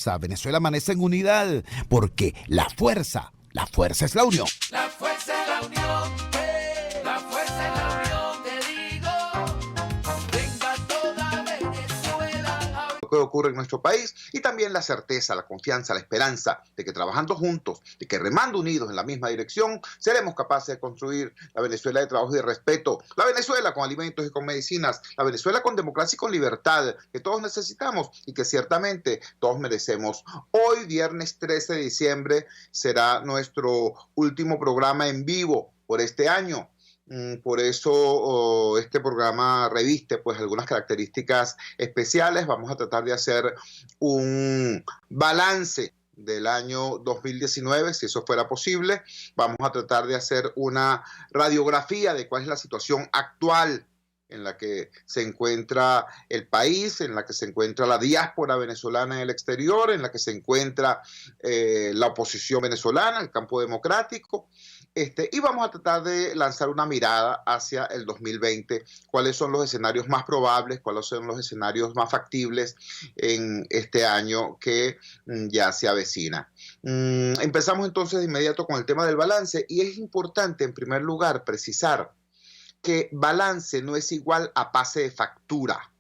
fuerza. Venezuela amanece en unidad, porque la fuerza es la unión. La fuerza es la unión, la fuerza es la unión, te digo, venga toda Venezuela. Lo que ocurre en nuestro país, y también la certeza, la confianza, la esperanza de que trabajando juntos, de que remando unidos en la misma dirección, seremos capaces de construir la Venezuela de trabajo y de respeto, la Venezuela con alimentos y con medicinas, la Venezuela con democracia y con libertad, que todos necesitamos y que ciertamente todos merecemos. Hoy, viernes 13 de diciembre, será nuestro último programa en vivo por este año. Por eso este programa reviste pues algunas características especiales. Vamos a tratar de hacer un balance del año 2019, si eso fuera posible. Vamos a tratar de hacer una radiografía de cuál es la situación actual en la que se encuentra el país, en la que se encuentra la diáspora venezolana en el exterior, en la que se encuentra la oposición venezolana, el campo democrático. Y vamos a tratar de lanzar una mirada hacia el 2020, cuáles son los escenarios más probables, cuáles son los escenarios más factibles en este año que ya se avecina. Empezamos entonces de inmediato con el tema del balance, y es importante en primer lugar precisar que balance no es igual a pase de factura.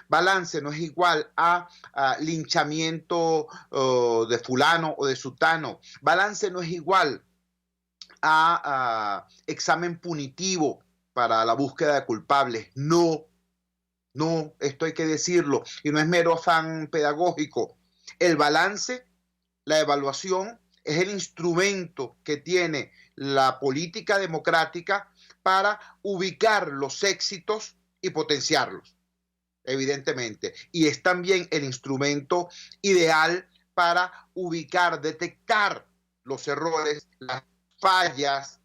Balance no es igual a linchamiento de fulano o de sutano. Balance no es igual a examen punitivo para la búsqueda de culpables. No, esto hay que decirlo, y no es mero afán pedagógico. El balance, la evaluación, es el instrumento que tiene la política democrática para ubicar los éxitos y potenciarlos, evidentemente. Y es también el instrumento ideal para ubicar, detectar los errores, las fallas,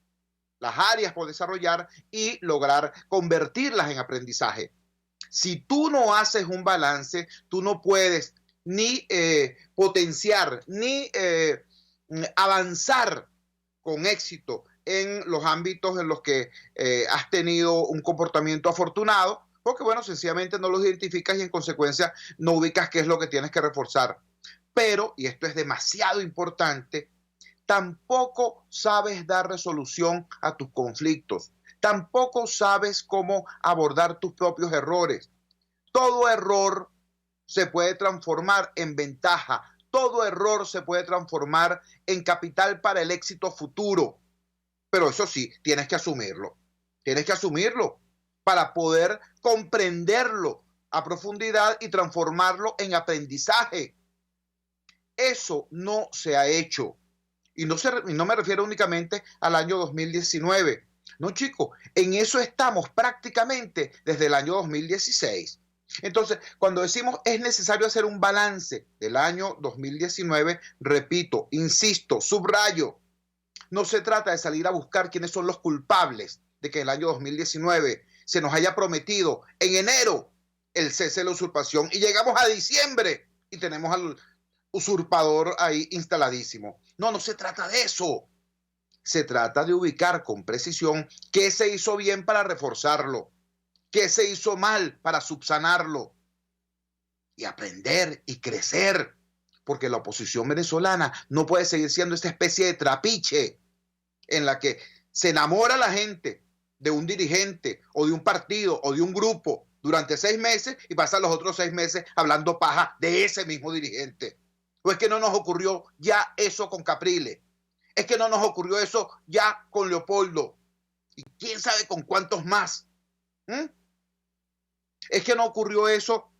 las áreas por desarrollar y lograr convertirlas en aprendizaje. Si tú no haces un balance, tú no puedes ni potenciar, ni avanzar con éxito en los ámbitos en los que has tenido un comportamiento afortunado, porque bueno, sencillamente no los identificas y en consecuencia no ubicas qué es lo que tienes que reforzar. Pero, y esto es demasiado importante, tampoco sabes dar resolución a tus conflictos. Tampoco sabes cómo abordar tus propios errores. Todo error se puede transformar en ventaja. Todo error se puede transformar en capital para el éxito futuro. Pero eso sí, tienes que asumirlo. Tienes que asumirlo para poder comprenderlo a profundidad y transformarlo en aprendizaje. Eso no se ha hecho. Y no me refiero únicamente al año 2019. No, chicos, en eso estamos prácticamente desde el año 2016. Entonces, cuando decimos es necesario hacer un balance del año 2019, repito, insisto, subrayo, no se trata de salir a buscar quiénes son los culpables de que en el año 2019 se nos haya prometido en enero el cese de la usurpación y llegamos a diciembre y tenemos al usurpador ahí instaladísimo. No se trata de eso. Se trata de ubicar con precisión qué se hizo bien para reforzarlo, qué se hizo mal para subsanarlo y aprender y crecer, porque la oposición venezolana no puede seguir siendo esta especie de trapiche en la que se enamora la gente de un dirigente o de un partido o de un grupo durante 6 meses y pasa los otros 6 meses hablando paja de ese mismo dirigente. ¿O es que no nos ocurrió ya eso con Capriles? ¿Es que no nos ocurrió eso ya con Leopoldo? ¿Y quién sabe con cuántos más? Es que no ocurrió eso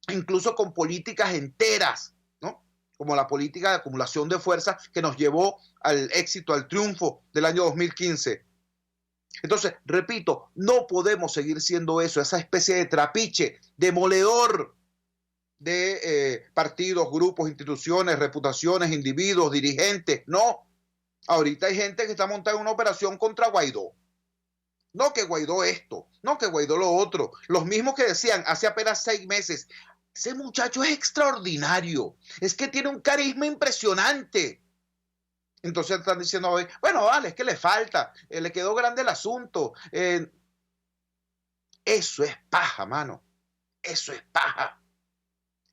incluso con políticas enteras, ¿no? Como la política de acumulación de fuerzas que nos llevó al éxito, al triunfo del año 2015. Entonces, repito, no podemos seguir siendo eso, esa especie de trapiche, demoledor de partidos, grupos, instituciones, reputaciones, individuos, dirigentes. No, ahorita hay gente que está montada en una operación contra Guaidó. No que Guaidó esto, no que Guaidó lo otro. Los mismos que decían hace apenas 6 meses, ese muchacho es extraordinario, es que tiene un carisma impresionante. Entonces están diciendo hoy, bueno, vale, es que le falta, le quedó grande el asunto. Eso es paja, mano. Eso es paja.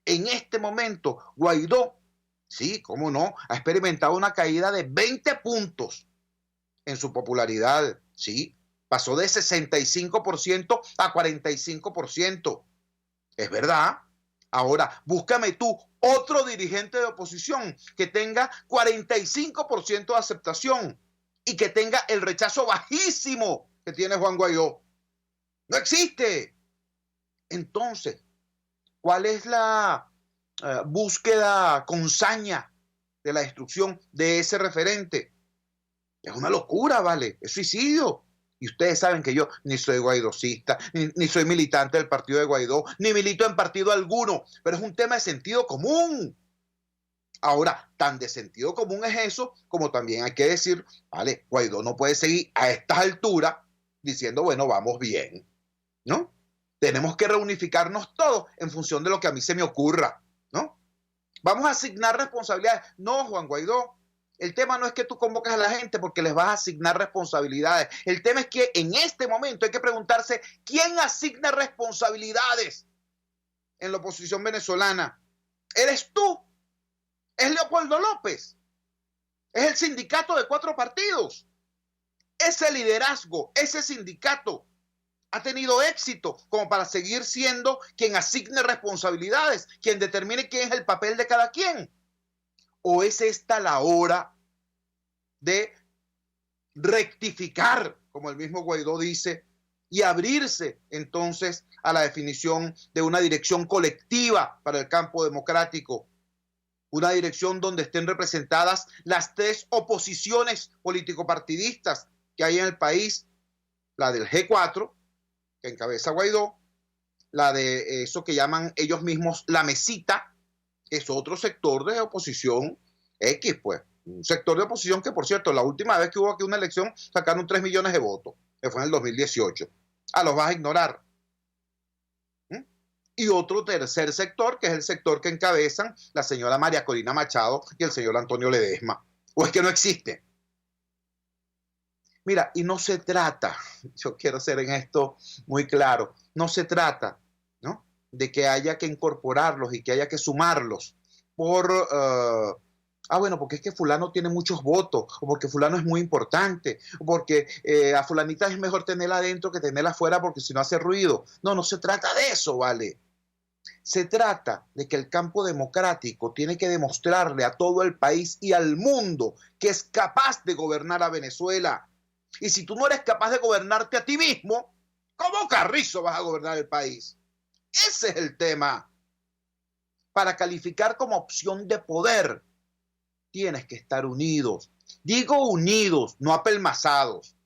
En este momento, Guaidó Sí, cómo no, ha experimentado una caída de 20 puntos en su popularidad. Sí, pasó de 65% a 45%. Es verdad. Ahora, búscame tú otro dirigente de oposición que tenga 45% de aceptación y que tenga el rechazo bajísimo que tiene Juan Guaidó. No existe. Entonces, ¿cuál es la búsqueda con saña de la destrucción de ese referente? Es una locura, ¿vale? Es suicidio. Y ustedes saben que yo ni soy guaidocista, ni soy militante del partido de Guaidó, ni milito en partido alguno, pero es un tema de sentido común. Ahora, tan de sentido común es eso, como también hay que decir, vale, Guaidó no puede seguir a estas alturas diciendo, bueno, vamos bien, ¿no? Tenemos que reunificarnos todos en función de lo que a mí se me ocurra, ¿no? Vamos a asignar responsabilidades. No, Juan Guaidó, el tema no es que tú convocas a la gente porque les vas a asignar responsabilidades. El tema es que en este momento hay que preguntarse quién asigna responsabilidades en la oposición venezolana. ¿Eres tú? ¿Es Leopoldo López? ¿Es el sindicato de 4 partidos? Ese liderazgo, ese sindicato ha tenido éxito como para seguir siendo quien asigne responsabilidades, quien determine quién es el papel de cada quien. ¿O es esta la hora de rectificar, como el mismo Guaidó dice, y abrirse entonces a la definición de una dirección colectiva para el campo democrático? Una dirección donde estén representadas las 3 oposiciones político-partidistas que hay en el país, la del G4, que encabeza Guaidó, la de eso que llaman ellos mismos la mesita, que es otro sector de oposición X, pues, un sector de oposición que, por cierto, la última vez que hubo aquí una elección sacaron 3 millones de votos, que fue en el 2018. Los vas a ignorar. Y otro tercer sector, que es el sector que encabezan la señora María Corina Machado y el señor Antonio Ledesma. ¿O es que no existe? Mira, y no se trata, yo quiero ser en esto muy claro, no se trata, ¿no?, de que haya que incorporarlos y que haya que sumarlos por, bueno, porque es que fulano tiene muchos votos, o porque fulano es muy importante, o porque a fulanita es mejor tenerla adentro que tenerla afuera porque si no hace ruido. No, no se trata de eso, ¿vale? Se trata de que el campo democrático tiene que demostrarle a todo el país y al mundo que es capaz de gobernar a Venezuela. Y si tú no eres capaz de gobernarte a ti mismo, ¿cómo carrizo vas a gobernar el país? Ese es el tema. Para calificar como opción de poder, tienes que estar unidos. Digo unidos, no apelmazados.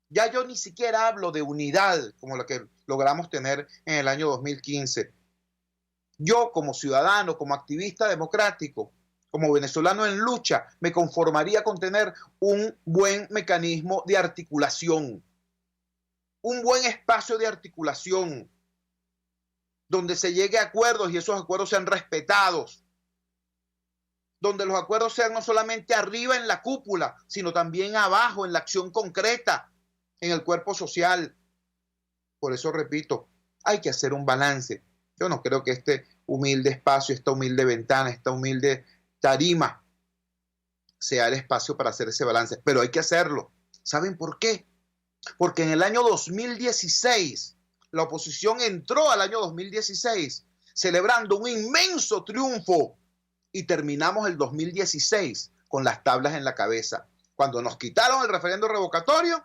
Ya yo ni siquiera hablo de unidad como la que logramos tener en el año 2015. Yo, como ciudadano, como activista democrático, como venezolano en lucha, me conformaría con tener un buen mecanismo de articulación, un buen espacio de articulación, donde se llegue a acuerdos y esos acuerdos sean respetados, donde los acuerdos sean no solamente arriba en la cúpula, sino también abajo en la acción concreta, en el cuerpo social. Por eso repito, hay que hacer un balance. Yo no creo que este humilde espacio, esta humilde ventana, esta humilde tarima sea el espacio para hacer ese balance, pero hay que hacerlo. ¿Saben por qué? Porque en el año 2016, la oposición entró al año 2016 celebrando un inmenso triunfo y terminamos el 2016 con las tablas en la cabeza. Cuando nos quitaron el referendo revocatorio,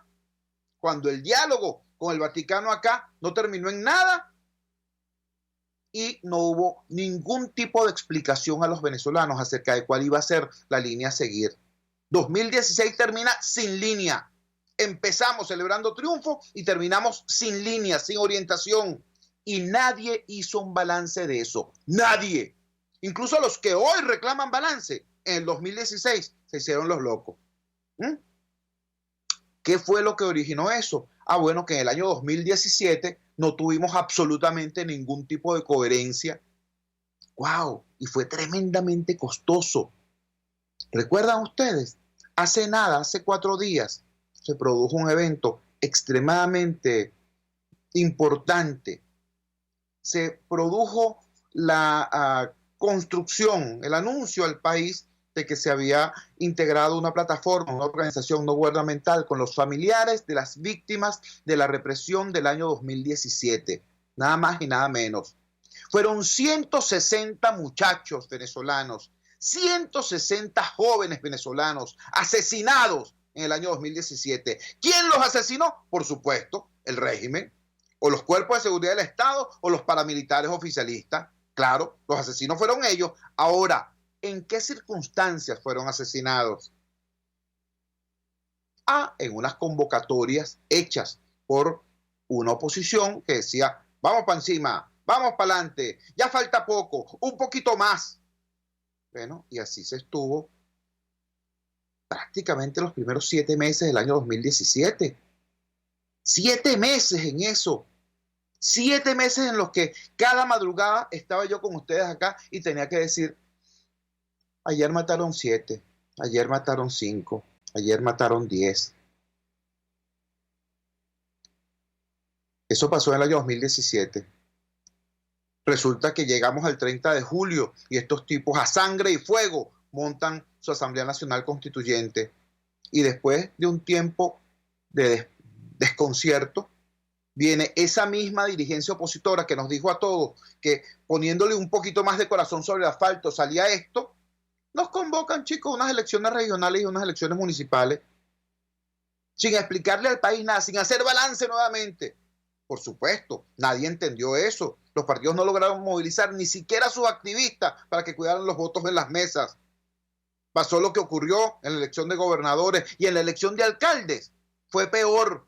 cuando el diálogo con el Vaticano acá no terminó en nada y no hubo ningún tipo de explicación a los venezolanos acerca de cuál iba a ser la línea a seguir. 2016 termina sin línea. Empezamos celebrando triunfo y terminamos sin línea, sin orientación. Y nadie hizo un balance de eso. Nadie. Incluso los que hoy reclaman balance, en el 2016 se hicieron los locos. ¿Qué fue lo que originó eso? Bueno, que en el año 2017 no tuvimos absolutamente ningún tipo de coherencia. ¡Wow! Y fue tremendamente costoso. ¿Recuerdan ustedes? Hace nada, hace 4 días, se produjo un evento extremadamente importante. Se produjo la construcción, el anuncio al país de que se había integrado una plataforma, una organización no gubernamental con los familiares de las víctimas de la represión del año 2017. Nada más y nada menos. Fueron 160 muchachos venezolanos, 160 jóvenes venezolanos asesinados en el año 2017. ¿Quién los asesinó? Por supuesto, el régimen, o los cuerpos de seguridad del Estado, o los paramilitares oficialistas. Claro, los asesinos fueron ellos. Ahora, ¿en qué circunstancias fueron asesinados? En unas convocatorias hechas por una oposición que decía, vamos para encima, vamos para adelante, ya falta poco, un poquito más. Bueno, y así se estuvo prácticamente los primeros 7 meses del año 2017. 7 meses en eso. 7 meses en los que cada madrugada estaba yo con ustedes acá y tenía que decir, ayer mataron 7, ayer mataron 5, ayer mataron 10. Eso pasó en el año 2017. Resulta que llegamos al 30 de julio y estos tipos a sangre y fuego montan su Asamblea Nacional Constituyente. Y después de un tiempo de desconcierto, viene esa misma dirigencia opositora que nos dijo a todos que poniéndole un poquito más de corazón sobre el asfalto salía esto. Nos convocan, chicos, unas elecciones regionales y unas elecciones municipales, sin explicarle al país nada, sin hacer balance nuevamente. Por supuesto, nadie entendió eso. Los partidos no lograron movilizar ni siquiera a sus activistas para que cuidaran los votos en las mesas. Pasó lo que ocurrió en la elección de gobernadores y en la elección de alcaldes. Fue peor,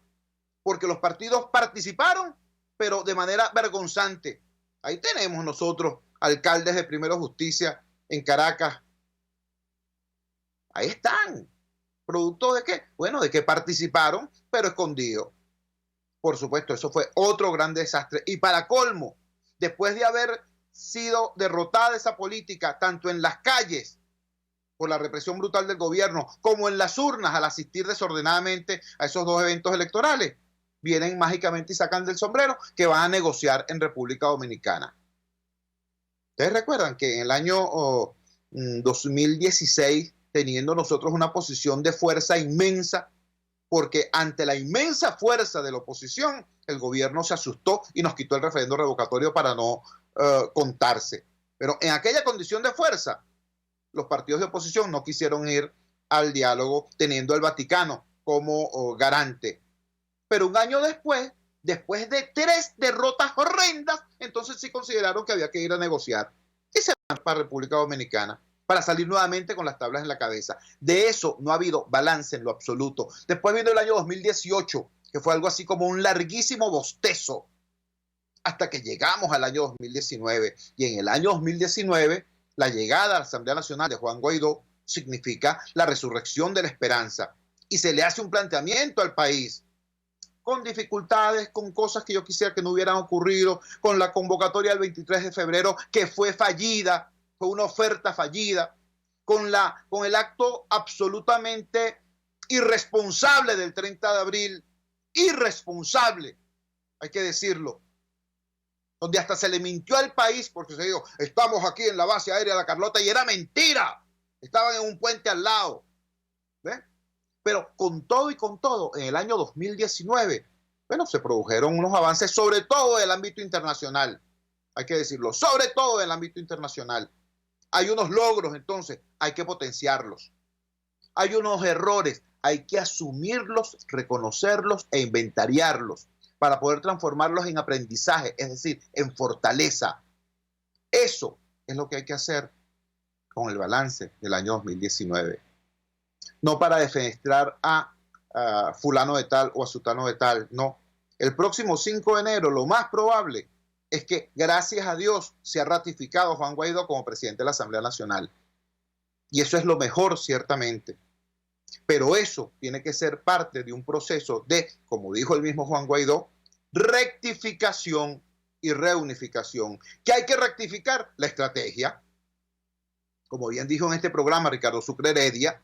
porque los partidos participaron, pero de manera vergonzante. Ahí tenemos nosotros alcaldes de Primero Justicia en Caracas. Ahí están. ¿Producto de qué? Bueno, de que participaron, pero escondidos. Por supuesto, eso fue otro gran desastre. Y para colmo, después de haber sido derrotada esa política, tanto en las calles, por la represión brutal del gobierno, como en las urnas al asistir desordenadamente a esos 2 eventos electorales, vienen mágicamente y sacan del sombrero que van a negociar en República Dominicana. Ustedes recuerdan que en el año 2016, teniendo nosotros una posición de fuerza inmensa, porque ante la inmensa fuerza de la oposición, el gobierno se asustó y nos quitó el referendo revocatorio para no contarse. Pero en aquella condición de fuerza, los partidos de oposición no quisieron ir al diálogo teniendo el Vaticano como garante. Pero un año después de 3 derrotas horrendas, entonces sí consideraron que había que ir a negociar. Y se van para República Dominicana para salir nuevamente con las tablas en la cabeza. De eso no ha habido balance en lo absoluto. Después vino el año 2018, que fue algo así como un larguísimo bostezo, hasta que llegamos al año 2019. Y en el año 2019, la llegada a la Asamblea Nacional de Juan Guaidó significa la resurrección de la esperanza. Y se le hace un planteamiento al país, con dificultades, con cosas que yo quisiera que no hubieran ocurrido, con la convocatoria del 23 de febrero, que fue fallida, fue una oferta fallida, con el acto absolutamente irresponsable del 30 de abril, irresponsable, hay que decirlo, donde hasta se le mintió al país porque se dijo, estamos aquí en la base aérea de La Carlota, y era mentira, estaban en un puente al lado. ¿Ves? Pero con todo y con todo, en el año 2019, bueno, se produjeron unos avances, sobre todo en el ámbito internacional, hay que decirlo, sobre todo en el ámbito internacional. Hay unos logros, entonces, hay que potenciarlos. Hay unos errores, hay que asumirlos, reconocerlos e inventariarlos para poder transformarlos en aprendizaje, es decir, en fortaleza. Eso es lo que hay que hacer con el balance del año 2019. No para defenestrar a fulano de tal o a sutano de tal, no. El próximo 5 de enero, lo más probable es que, gracias a Dios, se ha ratificado Juan Guaidó como presidente de la Asamblea Nacional. Y eso es lo mejor, ciertamente. Pero eso tiene que ser parte de un proceso de, como dijo el mismo Juan Guaidó, rectificación y reunificación. ¿Qué hay que rectificar? La estrategia. Como bien dijo en este programa Ricardo Sucre Heredia,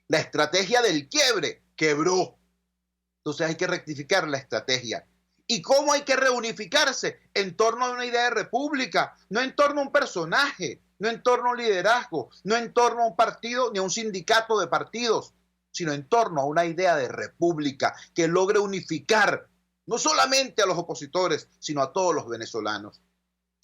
la estrategia del quiebre quebró. Entonces hay que rectificar la estrategia. ¿Y cómo hay que reunificarse? En torno a una idea de república, no en torno a un personaje, no en torno a un liderazgo, no en torno a un partido ni a un sindicato de partidos, sino en torno a una idea de república que logre unificar no solamente a los opositores, sino a todos los venezolanos.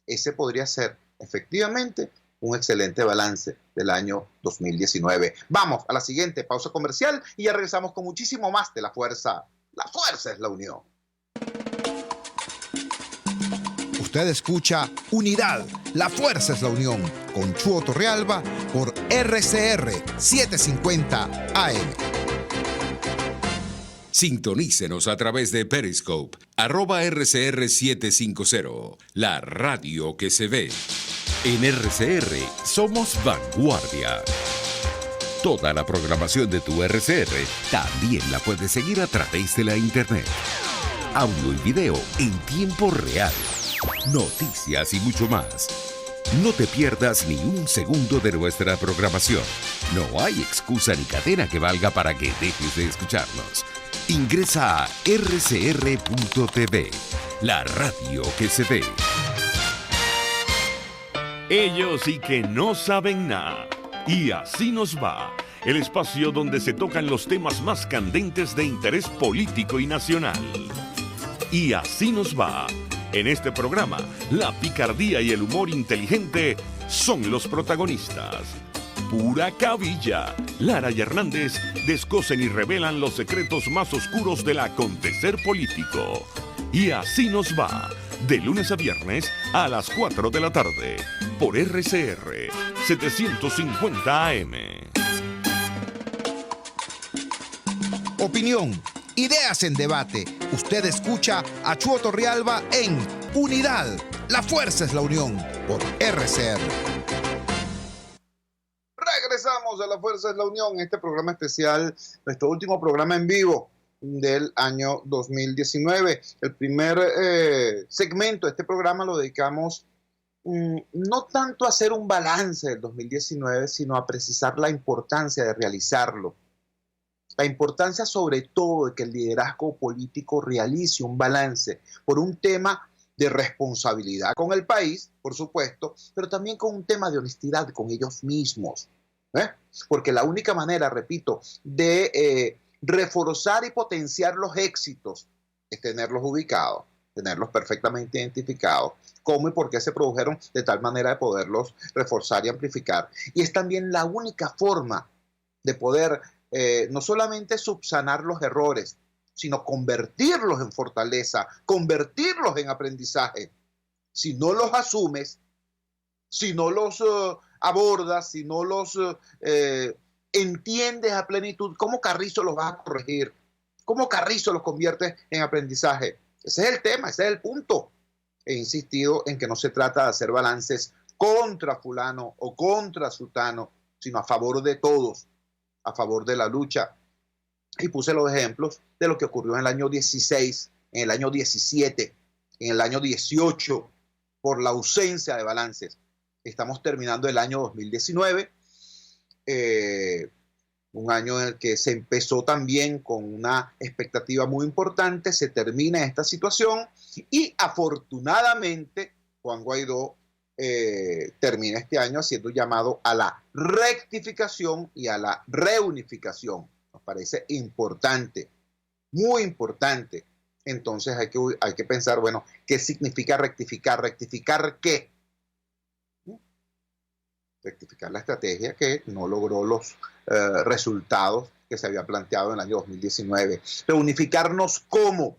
Ese podría ser, efectivamente, un excelente balance del año 2019. Vamos a la siguiente pausa comercial y ya regresamos con muchísimo más de La Fuerza. La fuerza es la unión. Usted escucha Unidad, la fuerza es la unión, con Chuo Torrealba por RCR 750 AM. Sintonícenos a través de Periscope, @RCR750, la radio que se ve. En RCR somos vanguardia. Toda la programación de tu RCR también la puedes seguir a través de la internet. Audio y video en tiempo real. Noticias y mucho más. No te pierdas ni un segundo de nuestra programación. No hay excusa ni cadena que valga para que dejes de escucharnos. Ingresa a rcr.tv, la radio que se ve. Ellos sí que no saben nada. Y así nos va. El espacio donde se tocan los temas más candentes de interés político y nacional. Y así nos va. En este programa, la picardía y el humor inteligente son los protagonistas. Pura cabilla. Lara y Hernández descosen y revelan los secretos más oscuros del acontecer político. Y así nos va. De lunes a viernes a las 4 de la tarde. Por RCR 750 AM. Opinión, ideas en debate. Usted escucha a Chuo Torrealba en Unidad, la fuerza es la unión, por RCR. Regresamos a La Fuerza es la Unión, este programa especial, nuestro último programa en vivo del año 2019. El primer segmento de este programa lo dedicamos no tanto a hacer un balance del 2019, sino a precisar la importancia de realizarlo. La importancia sobre todo de que el liderazgo político realice un balance por un tema de responsabilidad con el país, por supuesto, pero también con un tema de honestidad con ellos mismos. Porque la única manera, repito, de reforzar y potenciar los éxitos es tenerlos ubicados, tenerlos perfectamente identificados, cómo y por qué se produjeron, de tal manera de poderlos reforzar y amplificar. Y es también la única forma de poder no solamente subsanar los errores, sino convertirlos en fortaleza, convertirlos en aprendizaje. Si no los asumes, si no los abordas, si no los entiendes a plenitud, ¿cómo carrizo los vas a corregir? ¿Cómo carrizo los conviertes en aprendizaje? Ese es el tema, ese es el punto. He insistido en que no se trata de hacer balances contra fulano o contra sultano, sino a favor de todos, a favor de la lucha. Y puse los ejemplos de lo que ocurrió en el año 16, en el año 17, en el año 18, por la ausencia de balances. Estamos terminando el año 2019, un año en el que se empezó también con una expectativa muy importante, se termina esta situación y afortunadamente Juan Guaidó termina este año haciendo un llamado a la rectificación y a la reunificación. Nos parece importante, muy importante. Entonces hay que pensar, bueno, ¿qué significa rectificar? ¿Rectificar qué? Rectificar la estrategia que no logró los resultados que se había planteado en el año 2019. Reunificarnos ¿cómo?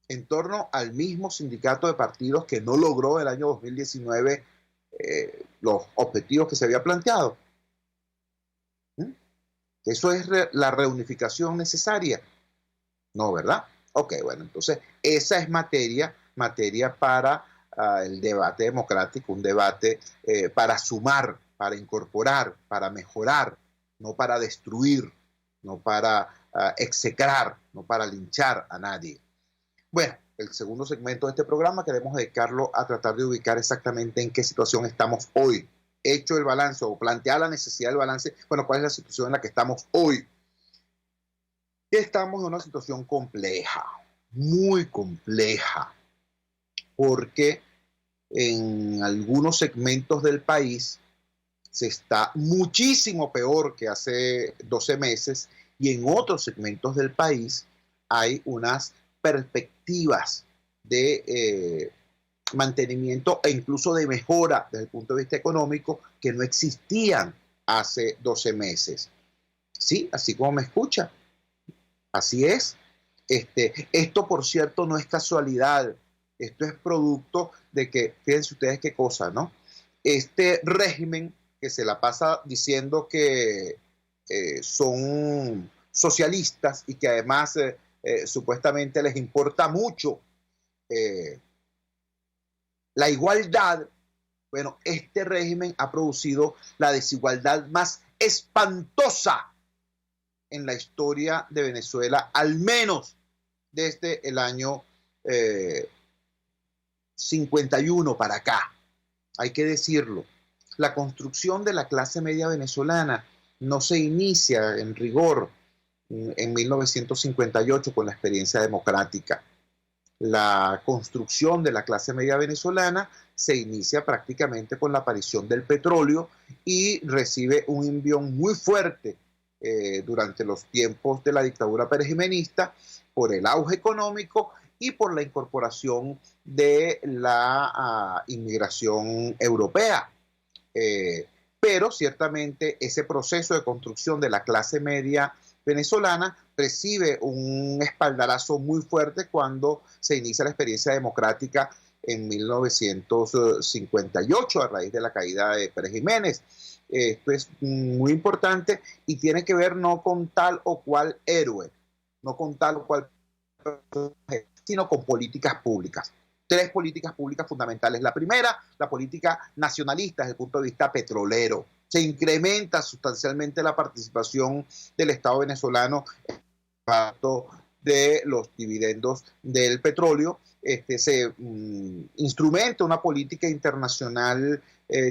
En torno al mismo sindicato de partidos que no logró el año 2019 los objetivos que se había planteado. ¿Eso es la reunificación necesaria? No, ¿verdad? Ok, bueno, entonces esa es materia para el debate democrático, un debate para sumar, para incorporar, para mejorar, no para destruir, no para execrar, no para linchar a nadie. Bueno, el segundo segmento de este programa queremos dedicarlo a tratar de ubicar exactamente en qué situación estamos hoy. Hecho el balance o plantear la necesidad del balance, bueno, ¿cuál es la situación en la que estamos hoy? Estamos en una situación compleja, muy compleja, porque en algunos segmentos del país se está muchísimo peor que hace 12 meses y en otros segmentos del país hay unas perspectivas de mantenimiento e incluso de mejora desde el punto de vista económico que no existían hace 12 meses. Sí, así como me escucha. Así es. Esto, por cierto, no es casualidad. Esto es producto de que, fíjense ustedes qué cosa, ¿no? Este régimen que se la pasa diciendo que son socialistas y que además supuestamente les importa mucho la igualdad. Bueno, este régimen ha producido la desigualdad más espantosa en la historia de Venezuela, al menos desde el año 51 para acá. Hay que decirlo. La construcción de la clase media venezolana no se inicia en rigor en 1958 con la experiencia democrática. La construcción de la clase media venezolana se inicia prácticamente con la aparición del petróleo y recibe un envión muy fuerte durante los tiempos de la dictadura perejimenista por el auge económico y por la incorporación de la inmigración europea. Pero ciertamente ese proceso de construcción de la clase media venezolana recibe un espaldarazo muy fuerte cuando se inicia la experiencia democrática en 1958 a raíz de la caída de Pérez Jiménez. Esto es muy importante y tiene que ver no con tal o cual héroe, no con tal o cual personaje, sino con políticas públicas. 3 políticas públicas fundamentales. La primera, la política nacionalista desde el punto de vista petrolero. Se incrementa sustancialmente la participación del Estado venezolano en el reparto de los dividendos del petróleo. Se instrumenta una política internacional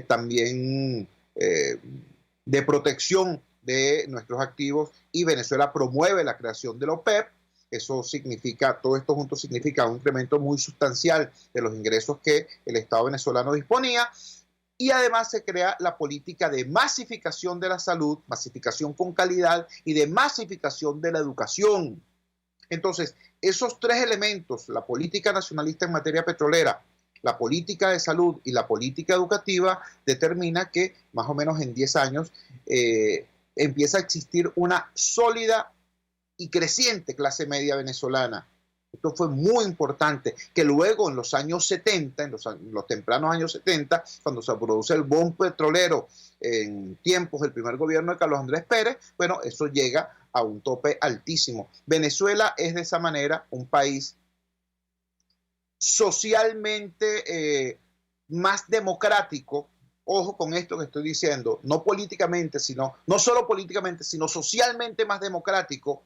también de protección de nuestros activos y Venezuela promueve la creación de la OPEP. Eso significa, todo esto junto significa un incremento muy sustancial de los ingresos que el Estado venezolano disponía. Y además se crea la política de masificación de la salud, masificación con calidad y de masificación de la educación. Entonces, esos 3 elementos, la política nacionalista en materia petrolera, la política de salud y la política educativa, determina que más o menos en 10 años empieza a existir una sólida y creciente clase media venezolana. Esto fue muy importante, que luego en los años 70, en los tempranos años 70, cuando se produce el boom petrolero en tiempos del primer gobierno de Carlos Andrés Pérez, bueno, eso llega a un tope altísimo. Venezuela es de esa manera un país socialmente más democrático. Ojo con esto que estoy diciendo, no políticamente, sino, no solo políticamente, sino socialmente más democrático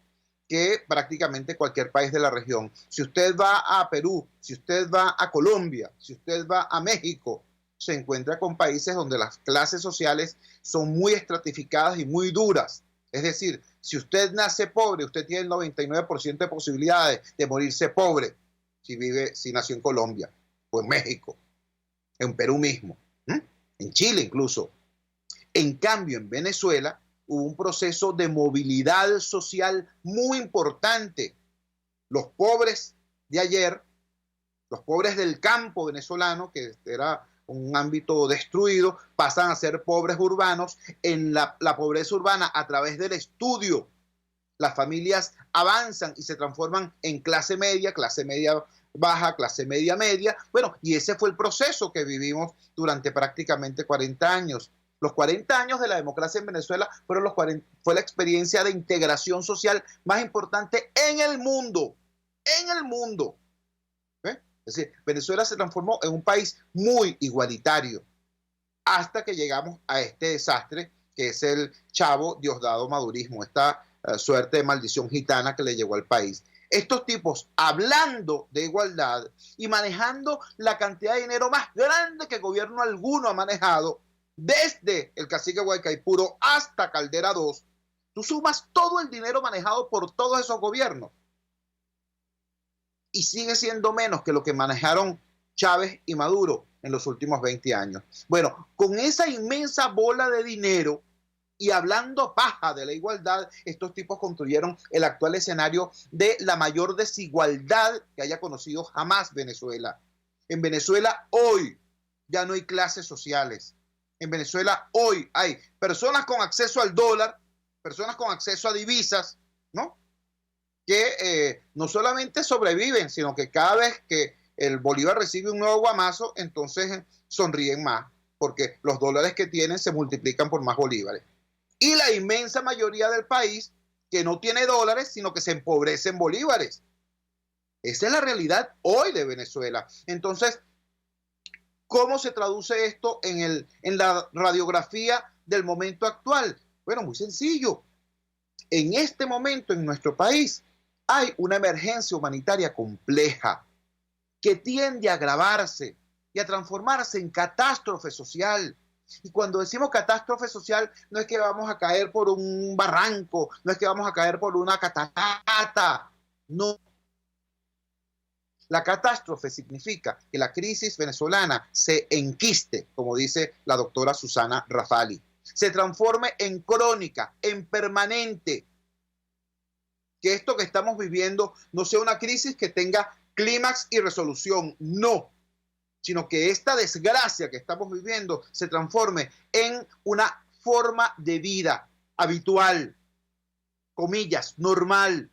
que prácticamente cualquier país de la región. Si usted va a Perú, si usted va a Colombia, si usted va a México, se encuentra con países donde las clases sociales son muy estratificadas y muy duras. Es decir, si usted nace pobre, usted tiene el 99% de posibilidades de morirse pobre si nació en Colombia o en México, en Perú mismo, en Chile incluso. En cambio, en Venezuela hubo un proceso de movilidad social muy importante. Los pobres de ayer, los pobres del campo venezolano, que era un ámbito destruido, pasan a ser pobres urbanos. En la pobreza urbana, a través del estudio, las familias avanzan y se transforman en clase media baja, clase media media. Bueno, y ese fue el proceso que vivimos durante prácticamente 40 años. Los 40 años de la democracia en Venezuela fue la experiencia de integración social más importante en el mundo. En el mundo. Es decir, Venezuela se transformó en un país muy igualitario hasta que llegamos a este desastre que es el Chavo Diosdado Madurismo, esta suerte de maldición gitana que le llegó al país. Estos tipos hablando de igualdad y manejando la cantidad de dinero más grande que gobierno alguno ha manejado, desde el cacique Guaycaipuro hasta Caldera II, tú sumas todo el dinero manejado por todos esos gobiernos y sigue siendo menos que lo que manejaron Chávez y Maduro en los últimos 20 años. Bueno, con esa inmensa bola de dinero y hablando paja de la igualdad, estos tipos construyeron el actual escenario de la mayor desigualdad que haya conocido jamás Venezuela. En Venezuela hoy ya no hay clases sociales. En Venezuela hoy hay personas con acceso al dólar, personas con acceso a divisas, ¿no? Que no solamente sobreviven, sino que cada vez que el bolívar recibe un nuevo guamazo, entonces sonríen más, porque los dólares que tienen se multiplican por más bolívares. Y la inmensa mayoría del país que no tiene dólares, sino que se empobrece en bolívares. Esa es la realidad hoy de Venezuela. Entonces, ¿cómo se traduce esto en la radiografía del momento actual? Bueno, muy sencillo. En este momento en nuestro país hay una emergencia humanitaria compleja que tiende a agravarse y a transformarse en catástrofe social. Y cuando decimos catástrofe social, no es que vamos a caer por un barranco, no es que vamos a caer por una catarata, no. La catástrofe significa que la crisis venezolana se enquiste, como dice la doctora Susana Rafali, se transforme en crónica, en permanente. Que esto que estamos viviendo no sea una crisis que tenga clímax y resolución, no, sino que esta desgracia que estamos viviendo se transforme en una forma de vida habitual, comillas, normal.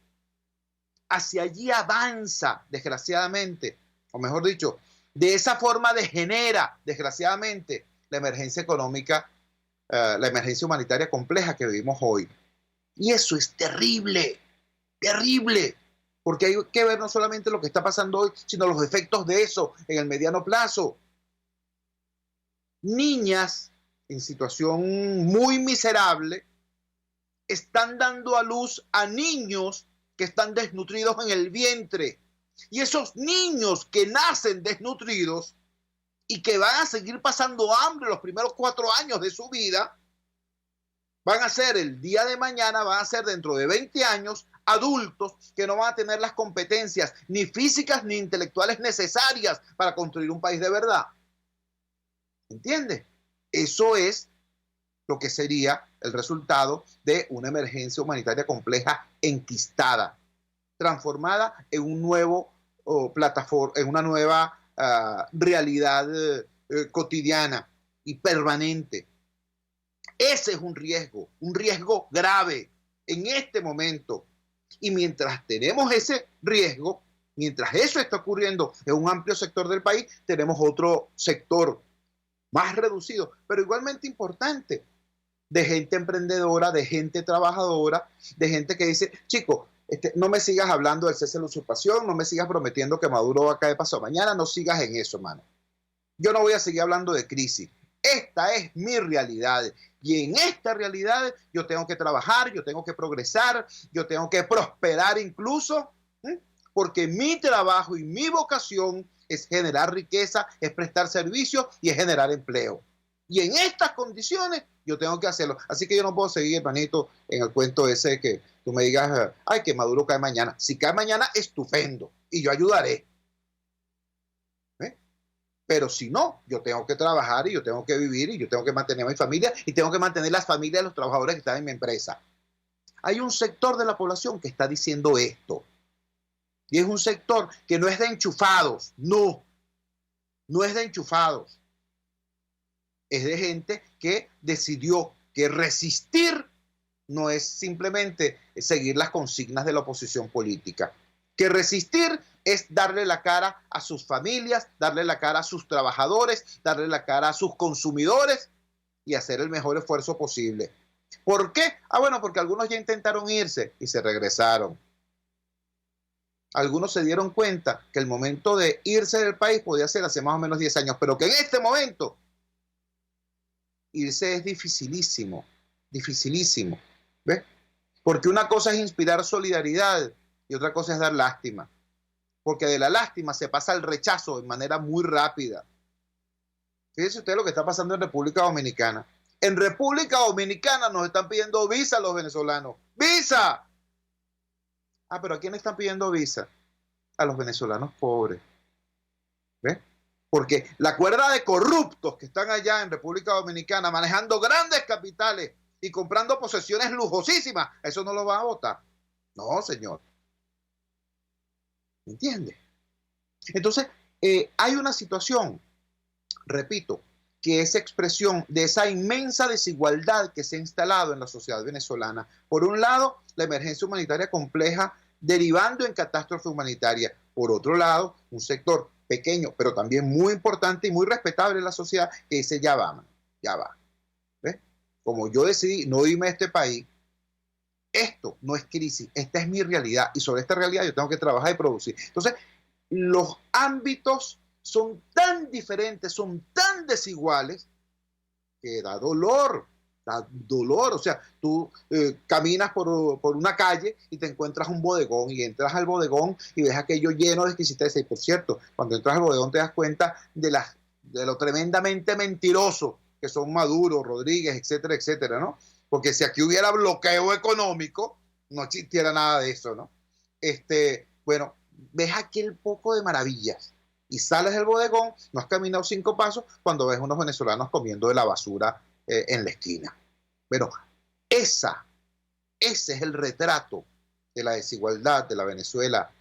Hacia allí avanza, desgraciadamente, o mejor dicho, de esa forma degenera, desgraciadamente, la emergencia económica, la emergencia humanitaria compleja que vivimos hoy. Y eso es terrible, terrible, porque hay que ver no solamente lo que está pasando hoy, sino los efectos de eso en el mediano plazo. Niñas en situación muy miserable están dando a luz a niños que están desnutridos en el vientre. Y esos niños que nacen desnutridos y que van a seguir pasando hambre los primeros 4 años de su vida, van a ser el día de mañana, van a ser dentro de 20 años, adultos que no van a tener las competencias ni físicas ni intelectuales necesarias para construir un país de verdad. ¿Entiende? Eso es lo que sería el resultado de una emergencia humanitaria compleja enquistada, transformada en un nuevo en una nueva realidad cotidiana y permanente. Ese es un riesgo grave en este momento. Y mientras tenemos ese riesgo, mientras eso está ocurriendo en un amplio sector del país, tenemos otro sector más reducido, pero igualmente importante, de gente emprendedora, de gente trabajadora, de gente que dice, chico, no me sigas hablando del cese de la usurpación, no me sigas prometiendo que Maduro va a caer pasado mañana, no sigas en eso, hermano. Yo no voy a seguir hablando de crisis. Esta es mi realidad. Y en esta realidad yo tengo que trabajar, yo tengo que progresar, yo tengo que prosperar incluso, porque mi trabajo y mi vocación es generar riqueza, es prestar servicios y es generar empleo. Y en estas condiciones yo tengo que hacerlo. Así que yo no puedo seguir, hermanito, en el cuento ese de que tú me digas, ay, que Maduro cae mañana. Si cae mañana, estupendo. Y yo ayudaré. Pero si no, yo tengo que trabajar y yo tengo que vivir y yo tengo que mantener a mi familia y tengo que mantener las familias de los trabajadores que están en mi empresa. Hay un sector de la población que está diciendo esto. Y es un sector que no es de enchufados. No es de enchufados. Es de gente que decidió que resistir no es simplemente seguir las consignas de la oposición política. Que resistir es darle la cara a sus familias, darle la cara a sus trabajadores, darle la cara a sus consumidores y hacer el mejor esfuerzo posible. ¿Por qué? Bueno, porque algunos ya intentaron irse y se regresaron. Algunos se dieron cuenta que el momento de irse del país podía ser hace más o menos 10 años, pero que en este momento irse es dificilísimo, dificilísimo. ¿Ves? Porque una cosa es inspirar solidaridad y otra cosa es dar lástima. Porque de la lástima se pasa al rechazo de manera muy rápida. Fíjense ustedes lo que está pasando en República Dominicana. En República Dominicana nos están pidiendo visa a los venezolanos. ¡Visa! Pero ¿a quién están pidiendo visa? A los venezolanos pobres. ¿Ves? Porque la cuerda de corruptos que están allá en República Dominicana manejando grandes capitales y comprando posesiones lujosísimas, eso no lo van a votar. No, señor. ¿Me entiende? Entonces, hay una situación, repito, que es expresión de esa inmensa desigualdad que se ha instalado en la sociedad venezolana. Por un lado, la emergencia humanitaria compleja derivando en catástrofe humanitaria. Por otro lado, un sector pequeño, pero también muy importante y muy respetable en la sociedad, que dice, ya va, man, ya va. ¿Ves? Como yo decidí no irme a este país, esto no es crisis, esta es mi realidad, y sobre esta realidad yo tengo que trabajar y producir. Entonces, los ámbitos son tan diferentes, son tan desiguales, que da dolor. O sea, tú caminas por una calle y te encuentras un bodegón y entras al bodegón y ves aquello lleno de exquisiteza. Y por cierto, cuando entras al bodegón te das cuenta de lo tremendamente mentiroso que son Maduro, Rodríguez, etcétera, etcétera, ¿no? Porque si aquí hubiera bloqueo económico, no existiera nada de eso, ¿no? Bueno, ves aquel poco de maravillas y sales del bodegón, no has caminado 5 pasos cuando ves unos venezolanos comiendo de la basura en la esquina. Bueno, ese es el retrato de la desigualdad de la Venezuela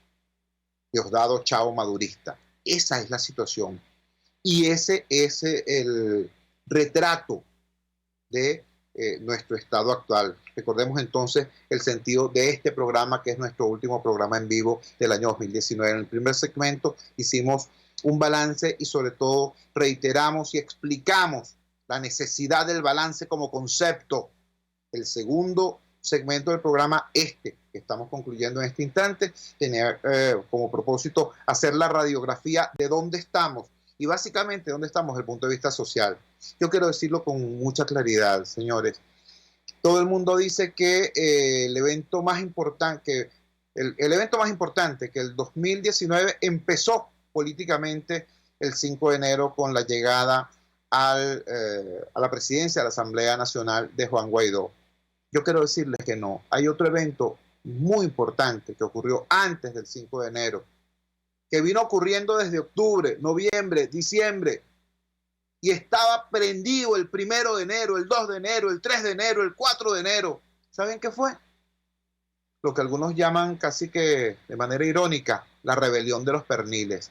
Diosdado Chao madurista. Esa es la situación. Y ese es el retrato de nuestro estado actual. Recordemos entonces el sentido de este programa, que es nuestro último programa en vivo del año 2019. En el primer segmento hicimos un balance y sobre todo reiteramos y explicamos la necesidad del balance como concepto. El segundo segmento del programa, que estamos concluyendo en este instante, tenía como propósito hacer la radiografía de dónde estamos y básicamente dónde estamos desde el punto de vista social. Yo quiero decirlo con mucha claridad, señores. Todo el mundo dice que el evento más importante que el 2019 empezó políticamente el 5 de enero con la llegada a la presidencia de la Asamblea Nacional de Juan Guaidó. Yo quiero decirles que no. Hay otro evento muy importante que ocurrió antes del 5 de enero, que vino ocurriendo desde octubre, noviembre, diciembre, y estaba prendido el 1 de enero, el 2 de enero, el 3 de enero, el 4 de enero. ¿Saben qué fue? Lo que algunos llaman casi que de manera irónica, la rebelión de los perniles.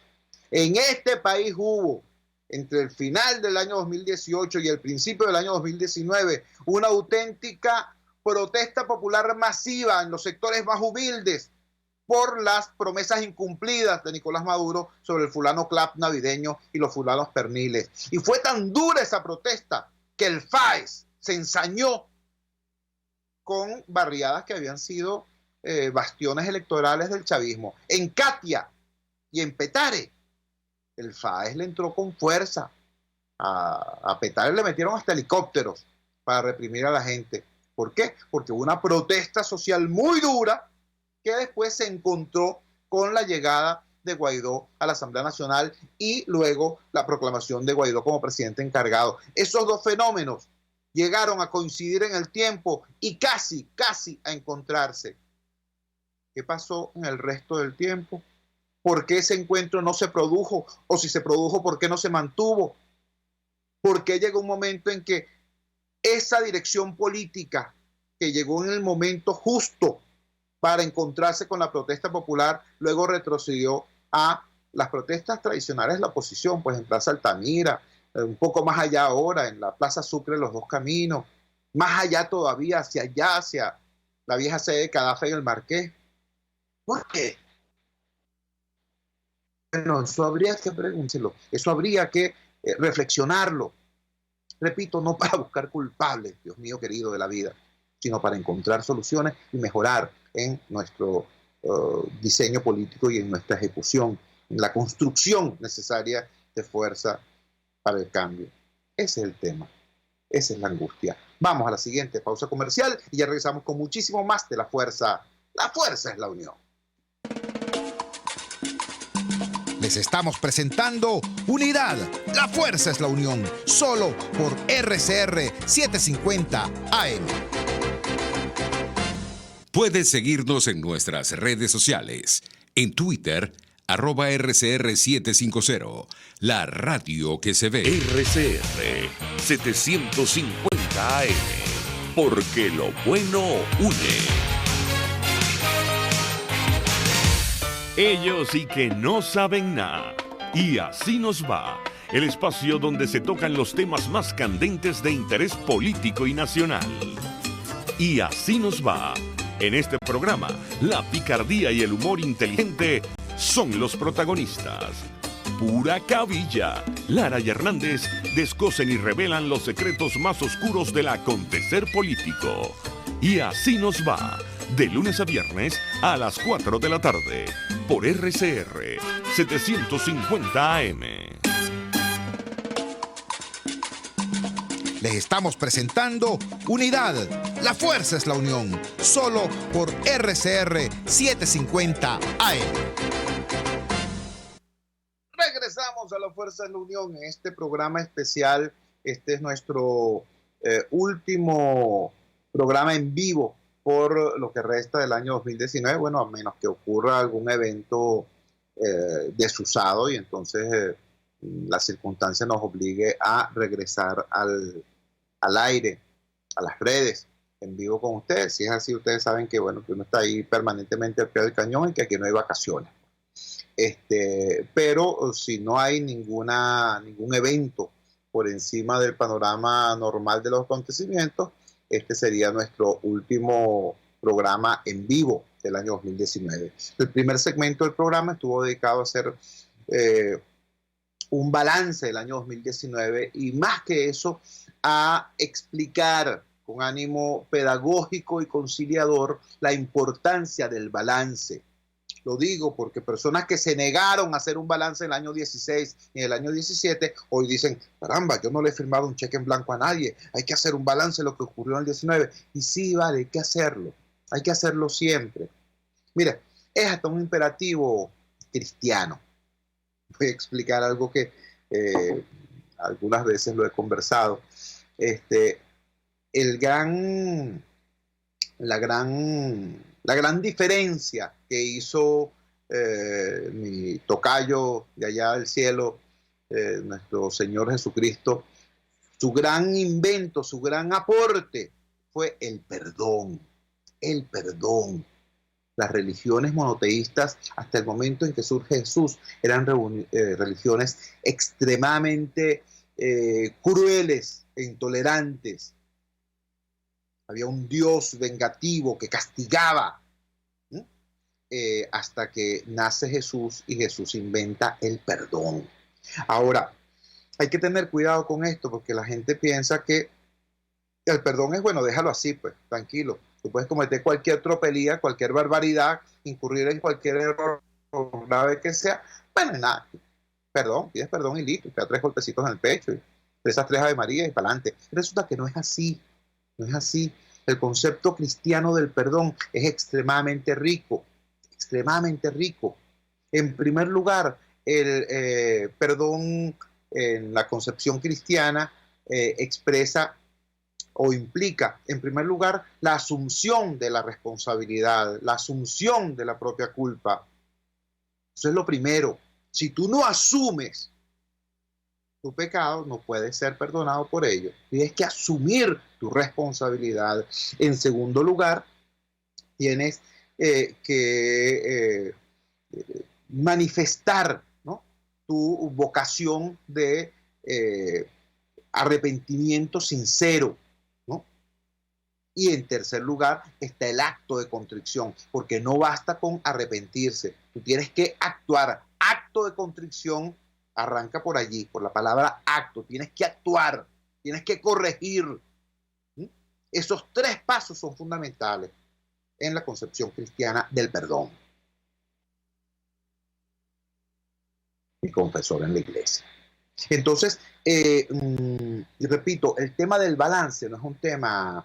En este país hubo, entre el final del año 2018 y el principio del año 2019, una auténtica protesta popular masiva en los sectores más humildes por las promesas incumplidas de Nicolás Maduro sobre el fulano clap navideño y los fulanos perniles. Y fue tan dura esa protesta que el FAES se ensañó con barriadas que habían sido bastiones electorales del chavismo. En Catia y en Petare, el FAES le entró con fuerza. A Petare le metieron hasta helicópteros para reprimir a la gente. ¿Por qué? Porque hubo una protesta social muy dura que después se encontró con la llegada de Guaidó a la Asamblea Nacional y luego la proclamación de Guaidó como presidente encargado. Esos dos fenómenos llegaron a coincidir en el tiempo y casi a encontrarse. ¿Qué pasó en el resto del tiempo? ¿Por qué ese encuentro no se produjo? O si se produjo, ¿por qué no se mantuvo? ¿Por qué llegó un momento en que esa dirección política que llegó en el momento justo para encontrarse con la protesta popular, luego retrocedió a las protestas tradicionales de la oposición, pues en Plaza Altamira, un poco más allá ahora, en la Plaza Sucre, los Dos Caminos, más allá todavía, hacia allá, hacia la vieja sede de Cadafa y el Marqués? ¿Por qué? Bueno, eso habría que preguntárselo, eso habría que reflexionarlo. Repito, no para buscar culpables, Dios mío querido, de la vida, sino para encontrar soluciones y mejorar en nuestro diseño político y en nuestra ejecución, en la construcción necesaria de fuerza para el cambio. Ese es el tema, esa es la angustia. Vamos a la siguiente pausa comercial y ya regresamos con muchísimo más de La Fuerza. La fuerza es la unión. Les estamos presentando Unidad. La fuerza es la unión. Solo por RCR 750 AM. Puedes seguirnos en nuestras redes sociales. En Twitter, @RCR750, la radio que se ve. RCR 750 AM, porque lo bueno une. Ellos sí que no saben nada. Y así nos va. El espacio donde se tocan los temas más candentes de interés político y nacional. Y así nos va. En este programa, la picardía y el humor inteligente son los protagonistas. Pura cabilla. Lara y Hernández descosen y revelan los secretos más oscuros del acontecer político. Y así nos va. De lunes a viernes a las 4 de la tarde. Por RCR 750 AM. Les estamos presentando Unidad. La fuerza es la unión. Solo por RCR 750 AM. Regresamos a La Fuerza de la Unión en este programa especial. Este es nuestro último programa en vivo por lo que resta del año 2019. Bueno, a menos que ocurra algún evento desusado y entonces la circunstancia nos obligue a regresar al aire, a las redes, en vivo con ustedes. Si es así, ustedes saben que, bueno, que uno está ahí permanentemente al pie del cañón y que aquí no hay vacaciones. Pero si no hay ningún evento por encima del panorama normal de los acontecimientos, este sería nuestro último programa en vivo del año 2019. El primer segmento del programa estuvo dedicado a hacer un balance del año 2019 y más que eso, a explicar con ánimo pedagógico y conciliador la importancia del balance. Lo digo porque personas que se negaron a hacer un balance en el año 16 y en el año 17, hoy dicen, caramba, yo no le he firmado un cheque en blanco a nadie, hay que hacer un balance de lo que ocurrió en el 19. Y sí, vale, hay que hacerlo siempre. Mira, es hasta un imperativo cristiano. Voy a explicar algo que algunas veces lo he conversado. La gran diferencia que hizo mi tocayo de allá del cielo, nuestro Señor Jesucristo, su gran invento, su gran aporte fue el perdón. El perdón. Las religiones monoteístas, hasta el momento en que surge Jesús, eran religiones extremadamente crueles e intolerantes. Había un Dios vengativo que castigaba, hasta que nace Jesús y Jesús inventa el perdón. Ahora, hay que tener cuidado con esto porque la gente piensa que el perdón es, bueno, déjalo así, pues, tranquilo. Tú puedes cometer cualquier tropelía, cualquier barbaridad, incurrir en cualquier error, por grave que sea. Bueno, nada, perdón, pides perdón y listo. Te da 3 golpecitos en el pecho y esas 3 Ave María y para adelante. Resulta que no es así. No es así. El concepto cristiano del perdón es extremadamente rico. Extremadamente rico. En primer lugar, el perdón en la concepción cristiana expresa o implica, en primer lugar, la asunción de la responsabilidad, la asunción de la propia culpa. Eso es lo primero. Si tú no asumes tu pecado, no puedes ser perdonado por ello. Tienes que asumir tu responsabilidad. En segundo lugar, tienes que manifestar, ¿no?, tu vocación de arrepentimiento sincero. Y en tercer lugar está el acto de contrición, porque no basta con arrepentirse, tú tienes que actuar. Acto de contrición arranca por allí, por la palabra acto. Tienes que actuar, tienes que corregir. Esos 3 pasos son fundamentales en la concepción cristiana del perdón. Mi confesor en la iglesia. Entonces, y repito, el tema del balance no es un tema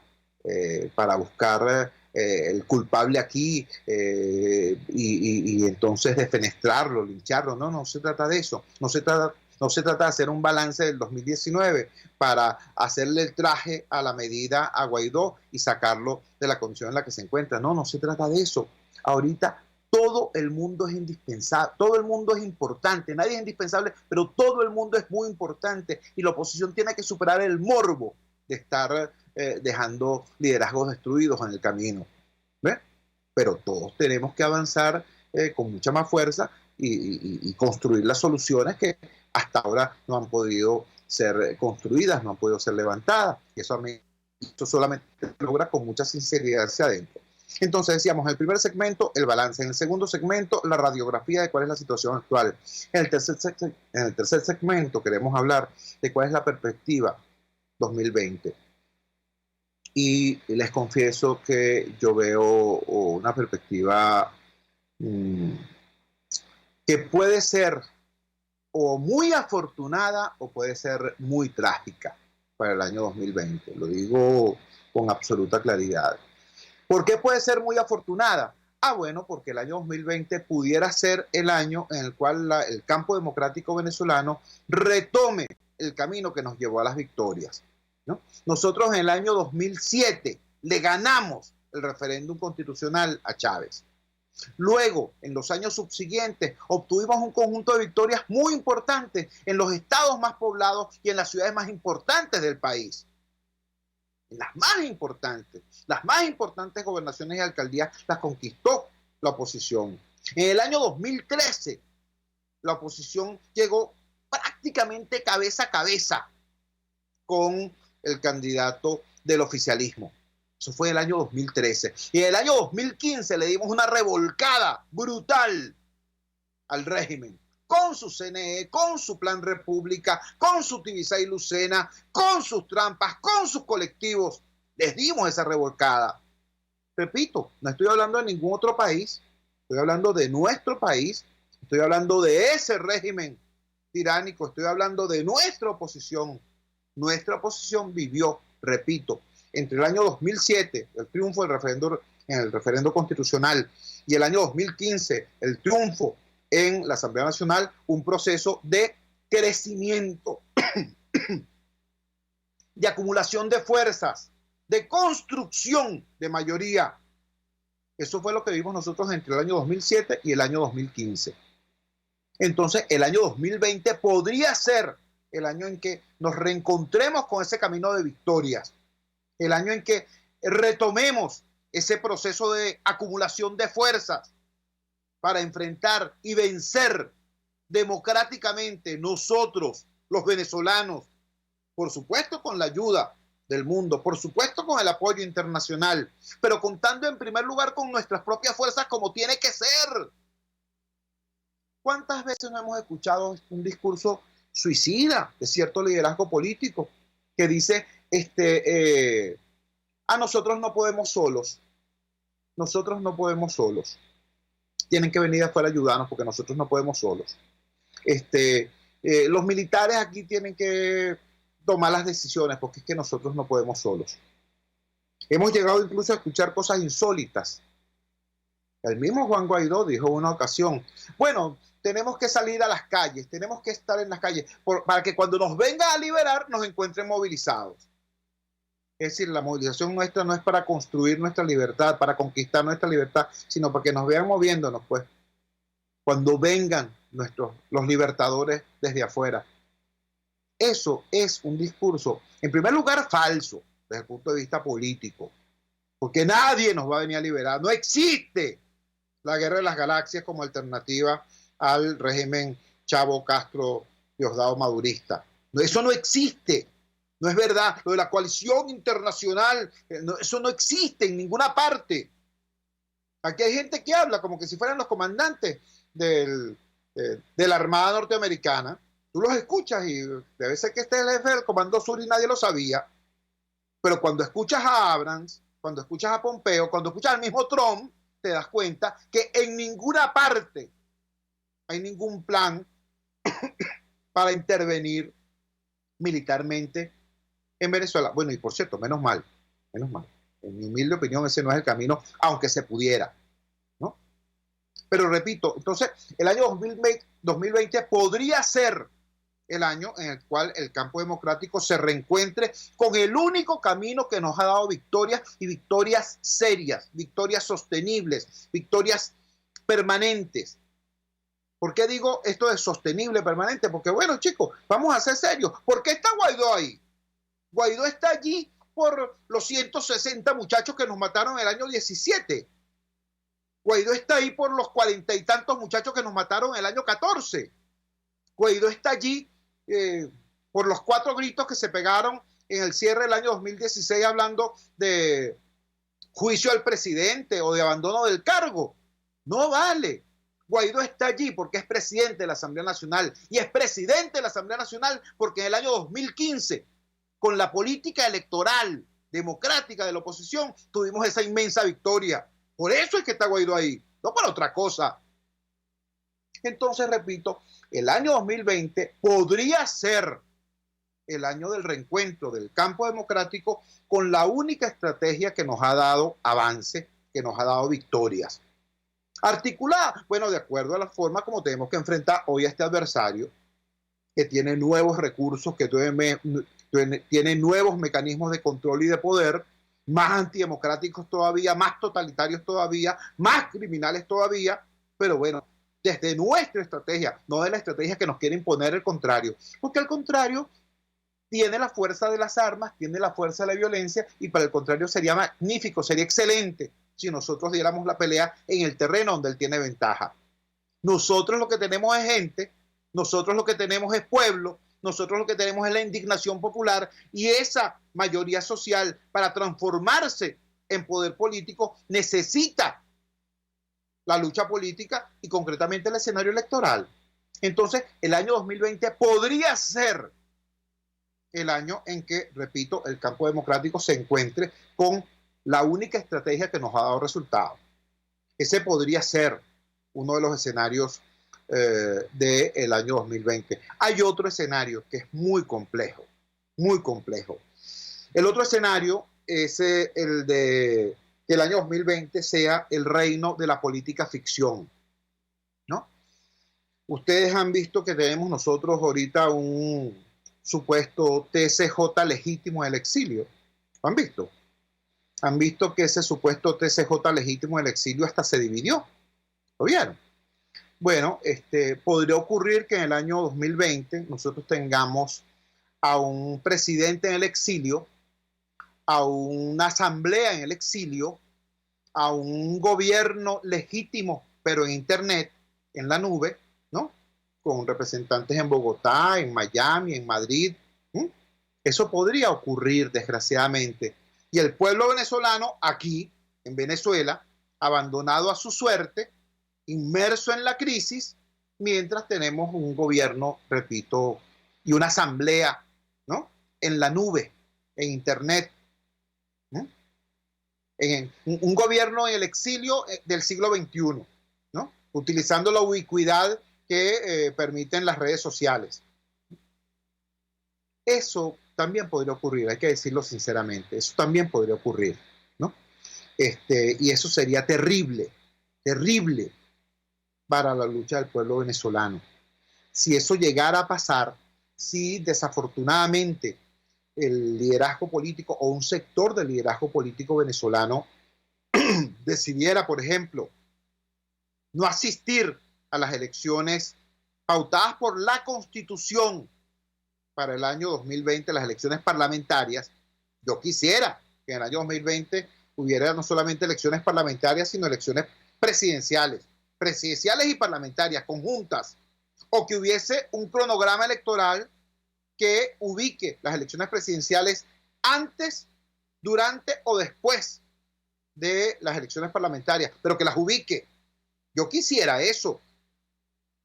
para buscar el culpable aquí y entonces defenestrarlo, lincharlo. No se trata de eso. No se trata de hacer un balance del 2019 para hacerle el traje a la medida a Guaidó y sacarlo de la condición en la que se encuentra. No se trata de eso. Ahorita todo el mundo es indispensable, todo el mundo es importante, nadie es indispensable, pero todo el mundo es muy importante y la oposición tiene que superar el morbo de estar dejando liderazgos destruidos en el camino. ¿Ve? Pero todos tenemos que avanzar con mucha más fuerza y construir las soluciones que hasta ahora no han podido ser construidas, no han podido ser levantadas. Y eso solamente se logra con mucha sinceridad hacia adentro. Entonces decíamos, en el primer segmento, el balance. En el segundo segmento, la radiografía de cuál es la situación actual. En el tercer segmento queremos hablar de cuál es la perspectiva 2020. Y les confieso que yo veo una perspectiva que puede ser o muy afortunada o puede ser muy trágica para el año 2020. Lo digo con absoluta claridad. ¿Por qué puede ser muy afortunada? Bueno, porque el año 2020 pudiera ser el año en el cual el campo democrático venezolano retome el camino que nos llevó a las victorias, ¿no? Nosotros en el año 2007 le ganamos el referéndum constitucional a Chávez. Luego, en los años subsiguientes, obtuvimos un conjunto de victorias muy importantes en los estados más poblados y en las ciudades más importantes del país. Las más importantes gobernaciones y alcaldías las conquistó la oposición. En el año 2013, la oposición llegó prácticamente cabeza a cabeza con el candidato del oficialismo. Eso fue en el año 2013. Y en el año 2015 le dimos una revolcada brutal al régimen, con su CNE, con su Plan República, con su Tibisay Lucena, con sus trampas, con sus colectivos. Les dimos esa revolcada. Repito, no estoy hablando de ningún otro país, estoy hablando de nuestro país, estoy hablando de ese régimen tiránico, estoy hablando de nuestra oposición. Nuestra oposición vivió, repito, entre el año 2007, el triunfo del en el referendo constitucional, y el año 2015, el triunfo en la Asamblea Nacional, un proceso de crecimiento, de acumulación de fuerzas, de construcción de mayoría. Eso fue lo que vimos nosotros entre el año 2007 y el año 2015. Entonces, el año 2020 podría ser el año en que nos reencontremos con ese camino de victorias, el año en que retomemos ese proceso de acumulación de fuerzas para enfrentar y vencer democráticamente nosotros, los venezolanos, por supuesto con la ayuda del mundo, por supuesto con el apoyo internacional, pero contando en primer lugar con nuestras propias fuerzas como tiene que ser. ¿Cuántas veces no hemos escuchado un discurso suicida de cierto liderazgo político que dice, nosotros no podemos solos, nosotros no podemos solos, tienen que venir afuera a ayudarnos porque nosotros no podemos solos. Los militares aquí tienen que tomar las decisiones porque es que nosotros no podemos solos. Hemos llegado incluso a escuchar cosas insólitas. El mismo Juan Guaidó dijo en una ocasión, bueno, tenemos que salir a las calles, tenemos que estar en las calles para que cuando nos vengan a liberar nos encuentren movilizados. Es decir, la movilización nuestra no es para construir nuestra libertad, para conquistar nuestra libertad, sino para que nos vean moviéndonos, pues, cuando vengan los libertadores desde afuera. Eso es un discurso, en primer lugar, falso, desde el punto de vista político, porque nadie nos va a venir a liberar. No existe la guerra de las galaxias como alternativa al régimen Chavo Castro Diosdado madurista. Eso no existe. No es verdad. Lo de la coalición internacional, eso no existe en ninguna parte. Aquí hay gente que habla como que si fueran los comandantes de la Armada norteamericana. Tú los escuchas y debe ser que este es el jefe del Comando Sur y nadie lo sabía. Pero cuando escuchas a Abrams, cuando escuchas a Pompeo, cuando escuchas al mismo Trump, te das cuenta que en ninguna parte hay ningún plan para intervenir militarmente en Venezuela. Bueno, y por cierto, menos mal. En mi humilde opinión, ese no es el camino, aunque se pudiera, ¿no? Pero repito, entonces, el año 2020 podría ser el año en el cual el campo democrático se reencuentre con el único camino que nos ha dado victorias, y victorias serias, victorias sostenibles, victorias permanentes. ¿Por qué digo esto de sostenible, permanente? Porque bueno, chicos, vamos a ser serios. ¿Por qué está Guaidó ahí? Guaidó está allí por los 160 muchachos que nos mataron en el año 17. Guaidó está ahí por los 40 y tantos muchachos que nos mataron en el año 14. Guaidó está allí por los 4 gritos que se pegaron en el cierre del año 2016 hablando de juicio al presidente o de abandono del cargo. No vale. Guaidó está allí porque es presidente de la Asamblea Nacional y es presidente de la Asamblea Nacional porque en el año 2015, con la política electoral democrática de la oposición, tuvimos esa inmensa victoria. Por eso es que está Guaidó ahí, no para otra cosa. Entonces, repito, el año 2020 podría ser el año del reencuentro del campo democrático con la única estrategia que nos ha dado avance, que nos ha dado victorias. Articulada, bueno, de acuerdo a la forma como tenemos que enfrentar hoy a este adversario, que tiene nuevos recursos, que tiene nuevos mecanismos de control y de poder, más antidemocráticos todavía, más totalitarios todavía, más criminales todavía, pero bueno, desde nuestra estrategia, no de la estrategia que nos quiere imponer el contrario, porque al contrario tiene la fuerza de las armas, tiene la fuerza de la violencia y para el contrario sería magnífico, sería excelente si nosotros diéramos la pelea en el terreno donde él tiene ventaja. Nosotros lo que tenemos es gente, nosotros lo que tenemos es pueblo, nosotros lo que tenemos es la indignación popular y esa mayoría social para transformarse en poder político necesita la lucha política y concretamente el escenario electoral. Entonces, el año 2020 podría ser el año en que, repito, el campo democrático se encuentre con la única estrategia que nos ha dado resultado. Ese podría ser uno de los escenarios del año 2020. Hay otro escenario que es muy complejo, muy complejo. El otro escenario es el de que el año 2020 sea el reino de la política ficción, ¿no? Ustedes han visto que tenemos nosotros ahorita un supuesto TSJ legítimo del exilio. ¿Lo han visto? Han visto que ese supuesto TSJ legítimo del exilio hasta se dividió. ¿Lo vieron? Bueno, podría ocurrir que en el año 2020 nosotros tengamos a un presidente en el exilio, a una asamblea en el exilio, a un gobierno legítimo, pero en internet, en la nube, ¿no? Con representantes en Bogotá, en Miami, en Madrid. Eso podría ocurrir, desgraciadamente. Y el pueblo venezolano aquí, en Venezuela, abandonado a su suerte, inmerso en la crisis, mientras tenemos un gobierno, repito, y una asamblea, ¿no? En la nube, en internet. En un gobierno en el exilio del siglo XXI, ¿no? Utilizando la ubicuidad que permiten las redes sociales. Eso también podría ocurrir, hay que decirlo sinceramente, eso también podría ocurrir, ¿no? Y eso sería terrible, terrible para la lucha del pueblo venezolano. Si eso llegara a pasar, si desafortunadamente el liderazgo político o un sector del liderazgo político venezolano decidiera, por ejemplo, no asistir a las elecciones pautadas por la Constitución para el año 2020, las elecciones parlamentarias, yo quisiera que en el año 2020 hubiera no solamente elecciones parlamentarias, sino elecciones presidenciales y parlamentarias conjuntas, o que hubiese un cronograma electoral que ubique las elecciones presidenciales antes, durante o después de las elecciones parlamentarias, pero que las ubique. Yo quisiera eso,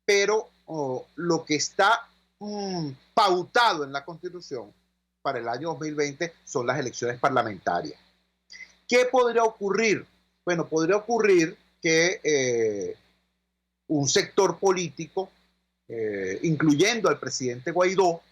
pero lo que está pautado en la Constitución para el año 2020 son las elecciones parlamentarias. ¿Qué podría ocurrir? Bueno, podría ocurrir que un sector político, incluyendo al presidente Guaidó,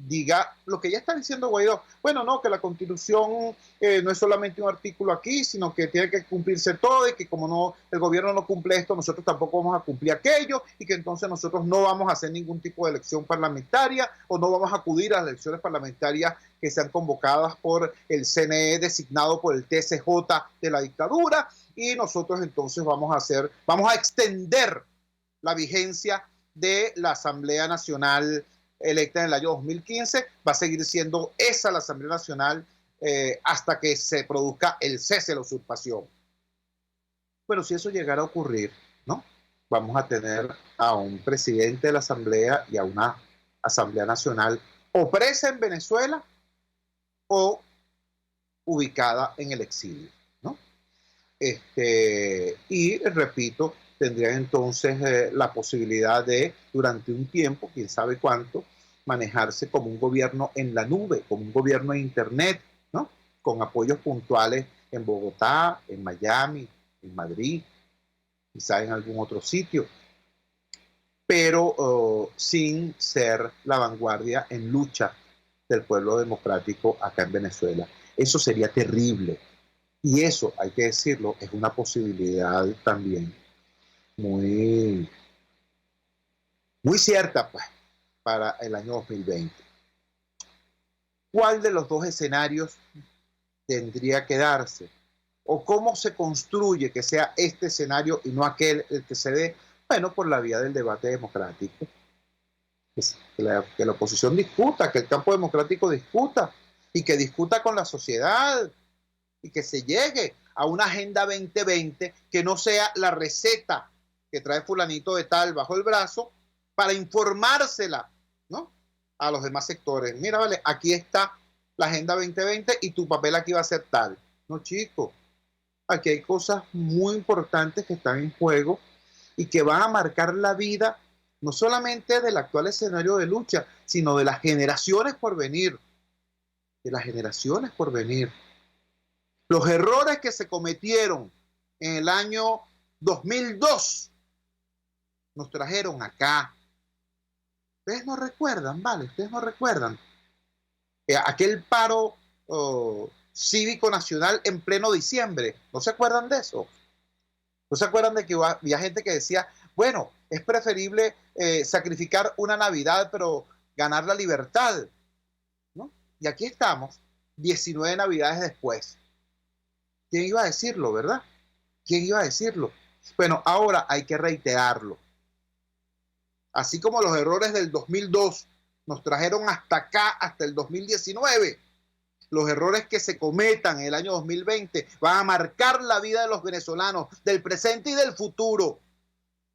diga lo que ya está diciendo Guaidó. Bueno, no, que la Constitución no es solamente un artículo aquí, sino que tiene que cumplirse todo y que como no el gobierno no cumple esto, nosotros tampoco vamos a cumplir aquello y que entonces nosotros no vamos a hacer ningún tipo de elección parlamentaria o no vamos a acudir a las elecciones parlamentarias que sean convocadas por el CNE designado por el TSJ de la dictadura y nosotros entonces vamos a extender la vigencia de la Asamblea Nacional electa en el año 2015, va a seguir siendo esa la Asamblea Nacional hasta que se produzca el cese de la usurpación. Pero si eso llegara a ocurrir, ¿no? Vamos a tener a un presidente de la Asamblea y a una Asamblea Nacional o presa en Venezuela o ubicada en el exilio, ¿no? Y repito, tendrían entonces la posibilidad de, durante un tiempo, quién sabe cuánto, manejarse como un gobierno en la nube, como un gobierno en Internet, ¿no? Con apoyos puntuales en Bogotá, en Miami, en Madrid, quizá en algún otro sitio, pero sin ser la vanguardia en lucha del pueblo democrático acá en Venezuela. Eso sería terrible. Y eso, hay que decirlo, es una posibilidad también muy cierta, pues, para el año 2020. ¿Cuál de los dos escenarios tendría que darse? ¿O cómo se construye que sea este escenario y no aquel el que se dé? Bueno, por la vía del debate democrático. Que la oposición discuta, que el campo democrático discuta y que discuta con la sociedad y que se llegue a una agenda 2020 que no sea la receta que trae fulanito de tal bajo el brazo para informársela, ¿no?, a los demás sectores. Mira, vale, aquí está la Agenda 2020 y tu papel aquí va a ser tal. No, chico, aquí hay cosas muy importantes que están en juego y que van a marcar la vida no solamente del actual escenario de lucha, sino de las generaciones por venir. De las generaciones por venir. Los errores que se cometieron en el año 2002 nos trajeron acá. Ustedes no recuerdan, ¿vale? Ustedes no recuerdan. Aquel paro cívico nacional en pleno diciembre. ¿No se acuerdan de eso? ¿No se acuerdan de que había gente que decía, bueno, es preferible sacrificar una Navidad, pero ganar la libertad, ¿no? Y aquí estamos, 19 Navidades después. ¿Quién iba a decirlo, verdad? ¿Quién iba a decirlo? Bueno, ahora hay que reiterarlo. Así como los errores del 2002 nos trajeron hasta acá, hasta el 2019, los errores que se cometan en el año 2020 van a marcar la vida de los venezolanos, del presente y del futuro.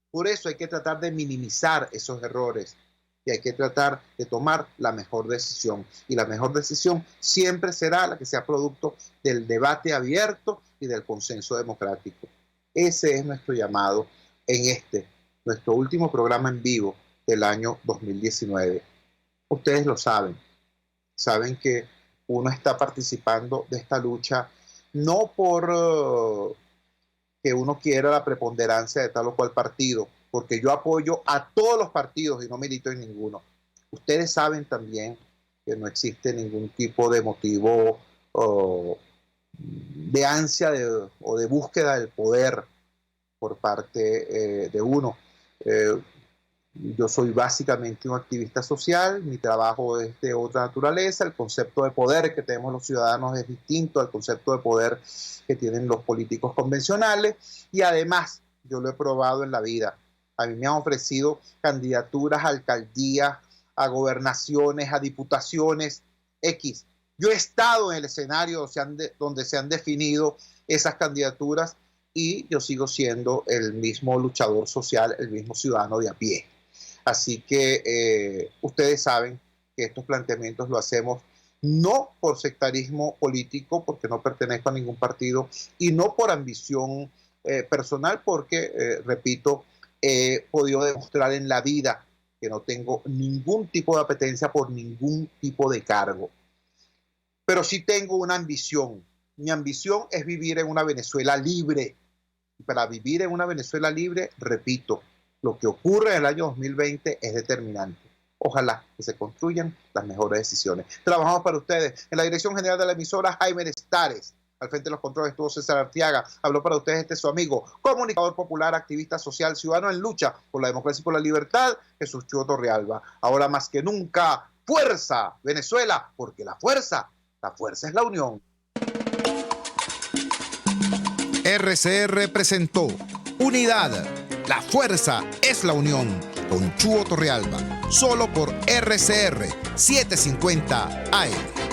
Por eso hay que tratar de minimizar esos errores y hay que tratar de tomar la mejor decisión. Y la mejor decisión siempre será la que sea producto del debate abierto y del consenso democrático. Ese es nuestro llamado en nuestro último programa en vivo del año 2019. Ustedes lo saben que uno está participando de esta lucha no por que uno quiera la preponderancia de tal o cual partido, porque yo apoyo a todos los partidos y no milito en ninguno. Ustedes saben también que no existe ningún tipo de motivo de ansia o de búsqueda del poder por parte de uno. Yo soy básicamente un activista social, mi trabajo es de otra naturaleza, el concepto de poder que tenemos los ciudadanos es distinto al concepto de poder que tienen los políticos convencionales y además yo lo he probado en la vida. A mí me han ofrecido candidaturas a alcaldías, a gobernaciones, a diputaciones X. Yo he estado en el escenario donde se han definido esas candidaturas y yo sigo siendo el mismo luchador social, el mismo ciudadano de a pie. Así que ustedes saben que estos planteamientos lo hacemos no por sectarismo político, porque no pertenezco a ningún partido, y no por ambición personal, porque, repito, he podido demostrar en la vida que no tengo ningún tipo de apetencia por ningún tipo de cargo. Pero sí tengo una ambición. Mi ambición es vivir en una Venezuela libre. Y para vivir en una Venezuela libre, repito, lo que ocurre en el año 2020 es determinante. Ojalá que se construyan las mejores decisiones. Trabajamos para ustedes. En la dirección general de la emisora, Jaime Estares. Al frente de los controles estuvo César Arteaga. Habló para ustedes su amigo, comunicador popular, activista social, ciudadano en lucha por la democracia y por la libertad, Jesús Chuo Torrealba. Ahora más que nunca, fuerza, Venezuela, porque la fuerza es la unión. RCR presentó Unidad, la fuerza es la unión, con Chuo Torrealba, solo por RCR 750 AM.